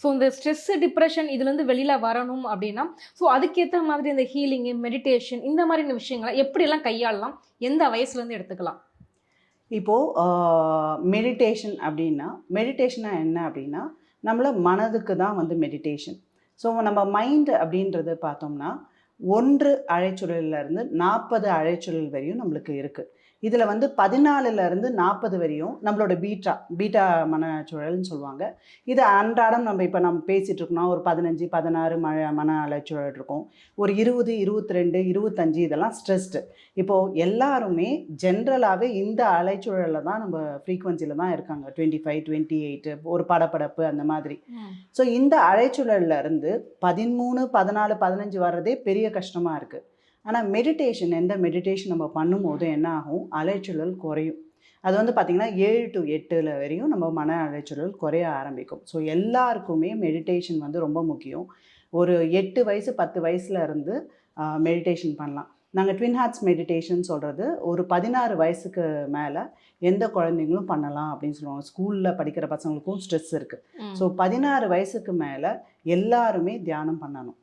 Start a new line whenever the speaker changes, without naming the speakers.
So இந்த stress, depression இதுலேருந்து வெளியில வரணும் அப்படின்னா, ஸோ அதுக்கேத்த மாதிரி இந்த ஹீலிங்கு, மெடிடேஷன் இந்த மாதிரியான விஷயங்கள எப்படியெல்லாம் கையாளலாம்? எந்த வயசுலேருந்து எடுத்துக்கலாம்?
இப்போது மெடிடேஷன் அப்படின்னா மெடிடேஷனா என்ன அப்படின்னா நம்மள மனதுக்கு தான் வந்து மெடிடேஷன். ஸோ நம்ம மைண்ட் அப்படின்றது பார்த்தோம்னா 1 அழைச்சுழல்லேருந்து 40 அழைச்சுழல் வரையும் நம்மளுக்கு இருக்குது. இதில் வந்து 14லேருந்து 40 வரையும் நம்மளோட பீட்டா பீட்டா மனச்சுழல்னு சொல்லுவாங்க. இது அன்றாடம் நம்ம பேசிகிட்டு இருக்கோம்னா ஒரு 15 16 மன அலைச்சுழல் இருக்கும். ஒரு 20 22 25 இதெல்லாம் ஸ்ட்ரெஸ்டு. இப்போது எல்லாருமே ஜென்ரலாகவே இந்த அலைச்சுழலில் தான் நம்ம ஃப்ரீக்வன்சியில் தான் இருக்காங்க. 25 28 ஒரு படபடப்பு அந்த மாதிரி. ஸோ இந்த அலைச்சுழல்ல இருந்து 13 14 15 வர்றதே பெரிய கஷ்டமாக இருக்குது. ஆனால் எந்த மெடிடேஷன் நம்ம பண்ணும்போது என்ன ஆகும், அலைச்சூழல் குறையும். அது வந்து பார்த்திங்கன்னா 7 to 8 வரையும் நம்ம மன அலைச்சூழல் குறைய ஆரம்பிக்கும். ஸோ எல்லாருக்குமே மெடிடேஷன் வந்து ரொம்ப முக்கியம். ஒரு 8 வயசு 10 வயசுல இருந்து மெடிடேஷன் பண்ணலாம். நாங்கள் ட்வின் ஹார்ட்ஸ் மெடிடேஷன் சொல்கிறது ஒரு 16 வயசுக்கு மேலே எந்த குழந்தைங்களும் பண்ணலாம் அப்படின்னு சொல்லுவாங்க. ஸ்கூலில் படிக்கிற பசங்களுக்கும் ஸ்ட்ரெஸ் இருக்குது. ஸோ 16 வயசுக்கு மேலே எல்லாருமே தியானம் பண்ணணும்.